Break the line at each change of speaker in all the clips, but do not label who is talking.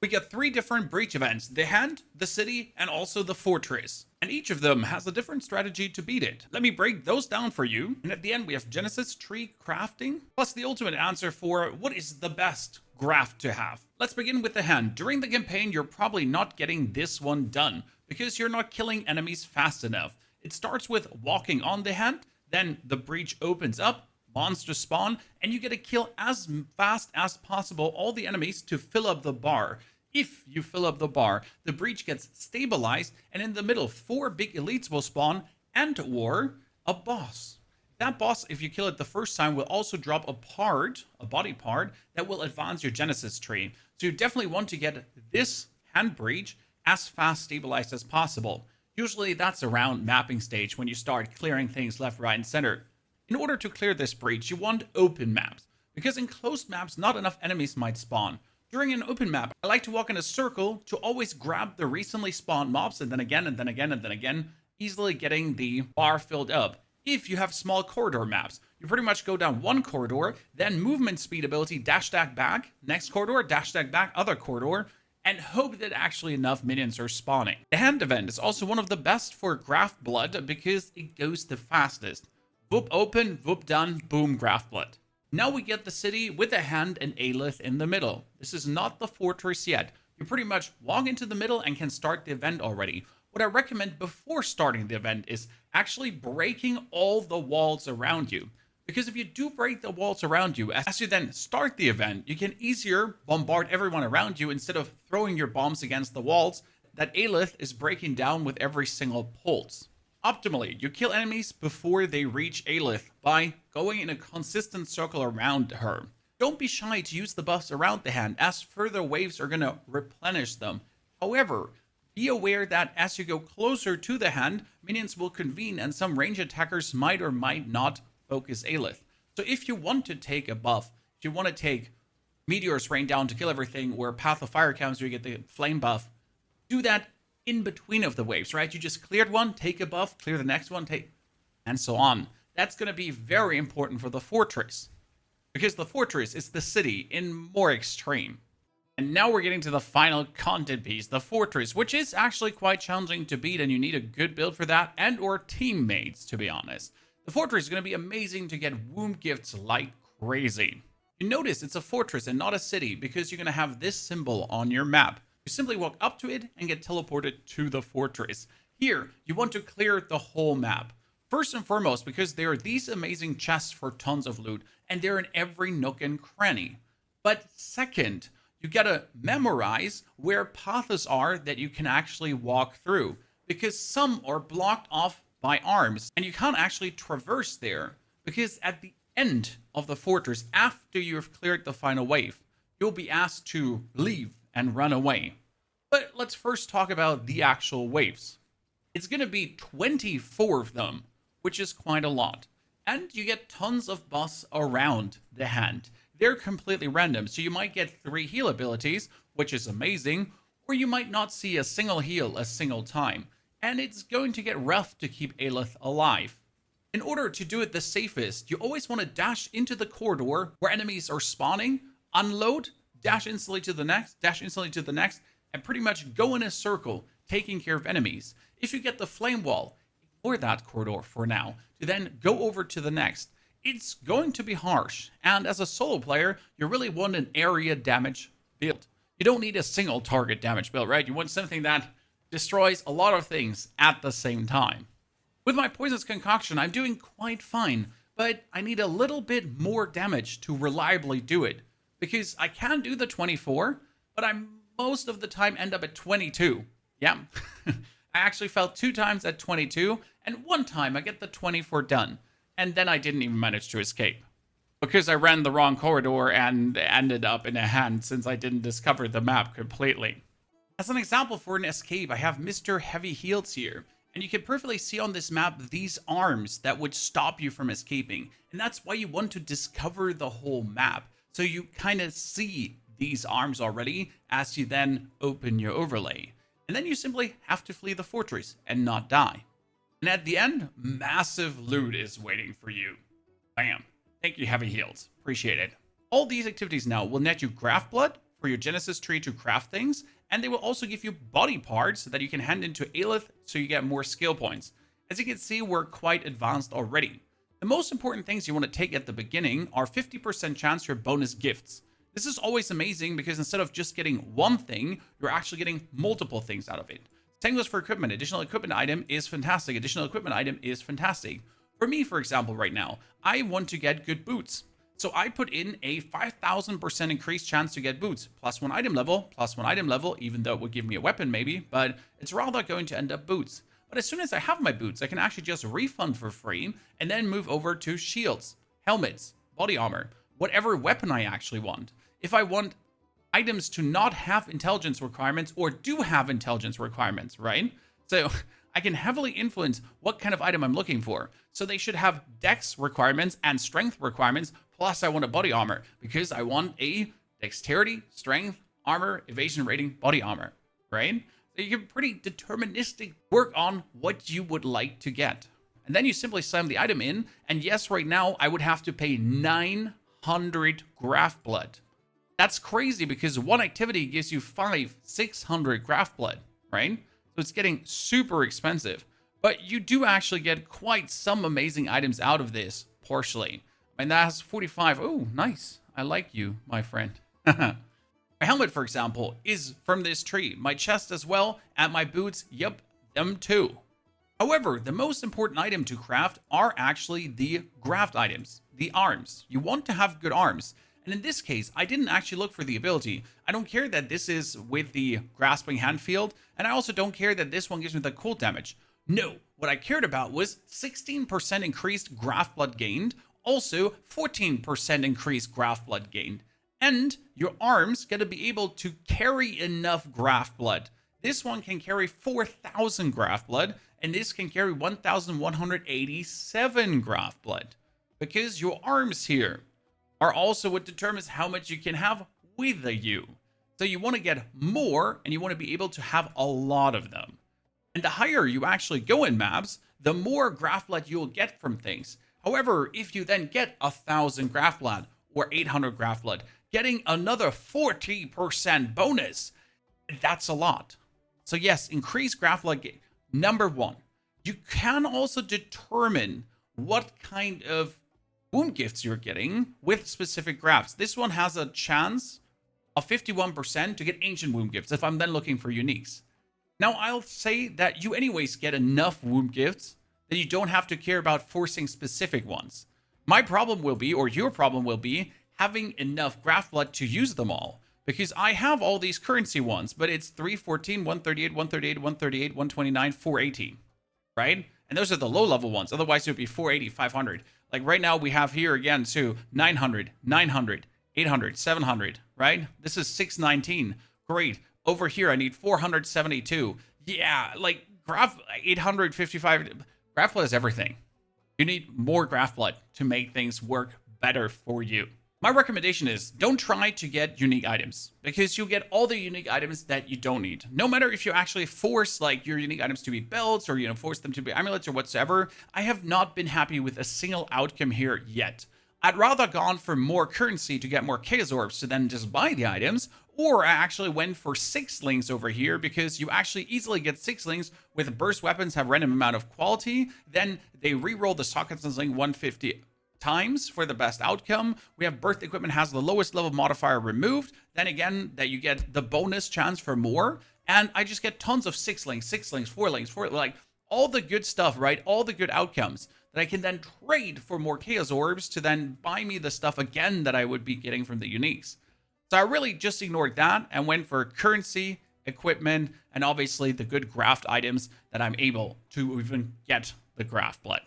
We get 3 different breach events: the hand, the city, and also the fortress. And each of them has a different strategy to beat it. Let me break those down for you. And at the end, we have Genesis tree crafting, plus the ultimate answer for what is the best graft to have. Let's begin with the hand. During the campaign, you're probably not getting this one done because you're not killing enemies fast enough. It starts with walking on the hand, then the breach opens up, monsters spawn, and you get to kill as fast as possible all the enemies to fill up the bar. If you fill up the bar, the breach gets stabilized, and in the middle, 4 big elites will spawn and or a boss. That boss, if you kill it the first time, will also drop a body part, that will advance your Genesis tree. So you definitely want to get this hand breach as fast stabilized as possible. Usually that's around mapping stage when you start clearing things left, right, and center. In order to clear this breach, you want open maps, because in closed maps, not enough enemies might spawn. During an open map, I like to walk in a circle to always grab the recently spawned mobs, and then again, and then again, and then again, easily getting the bar filled up. If you have small corridor maps, you pretty much go down one corridor, then movement speed ability, dash stack back, next corridor, dash stack back, other corridor, and hope that actually enough minions are spawning. The hand event is also one of the best for Graftblood because it goes the fastest. Whoop open, whoop done, boom, Graftblood. Now we get the city with a hand and Ailith in the middle. This is not the fortress yet. You pretty much walk into the middle and can start the event already. What I recommend before starting the event is actually breaking all the walls around you. Because if you do break the walls around you, as you then start the event, you can easier bombard everyone around you instead of throwing your bombs against the walls that Ailith is breaking down with every single pulse. Optimally, you kill enemies before they reach Ailith by going in a consistent circle around her. Don't be shy to use the buffs around the hand, as further waves are going to replenish them. However, be aware that as you go closer to the hand, minions will convene and some range attackers might or might not focus Ailith. So if you want to take a buff, if you want to take Meteors Rain down to kill everything, or Path of Fire comes where you get the flame buff, do that in between of the waves, right? You just cleared one, take a buff, clear the next one, take, and so on. That's going to be very important for the fortress, because the fortress is the city in more extreme. And now we're getting to the final content piece, the fortress, which is actually quite challenging to beat, and you need a good build for that, and or teammates, to be honest. The fortress is going to be amazing to get womb gifts like crazy. You notice it's a fortress and not a city, because you're going to have this symbol on your map. You simply walk up to it and get teleported to the fortress. Here, you want to clear the whole map. First and foremost, because there are these amazing chests for tons of loot, and they're in every nook and cranny. But second, you gotta memorize where paths are that you can actually walk through, because some are blocked off by arms, and you can't actually traverse there, because at the end of the fortress, after you've cleared the final wave, you'll be asked to leave and run away. But let's first talk about the actual waves. It's going to be 24 of them, which is quite a lot. And you get tons of buffs around the hand. They're completely random, so you might get 3 heal abilities, which is amazing, or you might not see a single heal a single time. And it's going to get rough to keep Ailith alive. In order to do it the safest, you always want to dash into the corridor where enemies are spawning, unload, dash instantly to the next, dash instantly to the next, and pretty much go in a circle, taking care of enemies. If you get the flame wall, ignore that corridor for now, to then go over to the next. It's going to be harsh, and as a solo player, you really want an area damage build. You don't need a single target damage build, right? You want something that destroys a lot of things at the same time. With my Poisonous Concoction, I'm doing quite fine, but I need a little bit more damage to reliably do it. Because I can do the 24, but I most of the time end up at 22. Yeah, I actually fell 2 times at 22, and 1 time I get the 24 done. And then I didn't even manage to escape. Because I ran the wrong corridor and ended up in a hand since I didn't discover the map completely. As an example for an escape, I have Mr. Heavy Heals here. And you can perfectly see on this map these arms that would stop you from escaping. And that's why you want to discover the whole map. So you kind of see these arms already as you then open your overlay. And then you simply have to flee the fortress and not die. And at the end, massive loot is waiting for you. Bam. Thank you, Heavy Heals. Appreciate it. All these activities now will net you Graftblood for your Genesis tree to craft things, and they will also give you body parts that you can hand into Ailith so you get more skill points. As you can see, we're quite advanced already. The most important things you want to take at the beginning are 50% chance for bonus gifts. This is always amazing because instead of just getting one thing, you're actually getting multiple things out of it. Same goes for equipment. Additional equipment item is fantastic. Additional equipment item is fantastic. For me, for example, right now, I want to get good boots. So I put in a 5,000% increased chance to get boots. Plus one item level, even though it would give me a weapon maybe, but it's rather going to end up boots. But as soon as I have my boots, I can actually just refund for free and then move over to shields, helmets, body armor, whatever weapon I actually want. If I want items to not have intelligence requirements or do have intelligence requirements, right? So I can heavily influence what kind of item I'm looking for. So they should have dex requirements and strength requirements, plus I want a body armor because I want a dexterity, strength, armor, evasion rating, body armor, right? So you can pretty deterministic work on what you would like to get. And then you simply slam the item in, and yes, right now I would have to pay 900 Graftblood. That's crazy because one activity gives you 600 Graftblood, right? So it's getting super expensive. But you do actually get quite some amazing items out of this, partially. And that has 45. Oh, nice. I like you, my friend. My helmet, for example, is from this tree. My chest as well, and my boots, yep, them too. However, the most important item to craft are actually the graft items, the arms. You want to have good arms. And in this case, I didn't actually look for the ability. I don't care that this is with the grasping hand field, and I also don't care that this one gives me the cold damage. No, what I cared about was 16% increased Graftblood gained, also 14% increased Graftblood gained. And your arms gotta be able to carry enough Graftblood. This one can carry 4,000 Graftblood, and this can carry 1,187 Graftblood. Because your arms here are also what determines how much you can have with you. So you want to get more, and you want to be able to have a lot of them. And the higher you actually go in maps, the more Graftblood you'll get from things. However, if you then get 1,000 Graftblood or 800 Graftblood, getting another 40% bonus, that's a lot. So yes, increase Graftblood gain. Number one, you can also determine what kind of wound gifts you're getting with specific grafts. This one has a chance of 51% to get ancient wound gifts if I'm then looking for uniques. Now, I'll say that you anyways get enough wound gifts that you don't have to care about forcing specific ones. My problem will be, or your problem will be, having enough Graftblood to use them all. Because I have all these currency ones, but it's 314, 138, 138, 138, 129, 418, right? And those are the low level ones. Otherwise, it would be 480, 500. Like right now, we have here again, too, 900, 900, 800, 700, right? This is 619. Great. Over here, I need 472. Yeah, like 855. Graftblood is everything. You need more Graftblood to make things work better for you. My recommendation is don't try to get unique items because you'll get all the unique items that you don't need. No matter if you actually force like your unique items to be belts or, force them to be amulets or whatsoever, I have not been happy with a single outcome here yet. I'd rather gone for more currency to get more chaos orbs to then just buy the items, or I actually went for 6 links over here because you actually easily get 6 links with burst weapons have random amount of quality. Then they reroll the sockets and link 150 times for the best outcome. We have birth equipment has the lowest level modifier removed. Then again, that you get the bonus chance for more. And I just get tons of 6 links, 4 links, like all the good stuff, right? All the good outcomes that I can then trade for more chaos orbs to then buy me the stuff again that I would be getting from the uniques. So I really just ignored that and went for currency, equipment, and obviously the good graft items that I'm able to even get the Graftblood.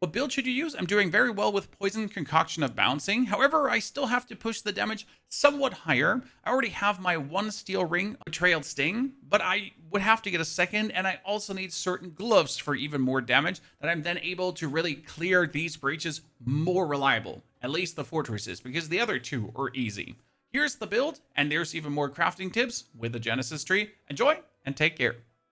What build should you use? I'm doing very well with Poison Concoction of Bouncing. However, I still have to push the damage somewhat higher. I already have my 1 steel ring, Betrayal Sting, but I would have to get a second, and I also need certain gloves for even more damage that I'm then able to really clear these breaches more reliable, at least the fortresses, because the other two are easy. Here's the build, and there's even more crafting tips with the Genesis tree. Enjoy and take care.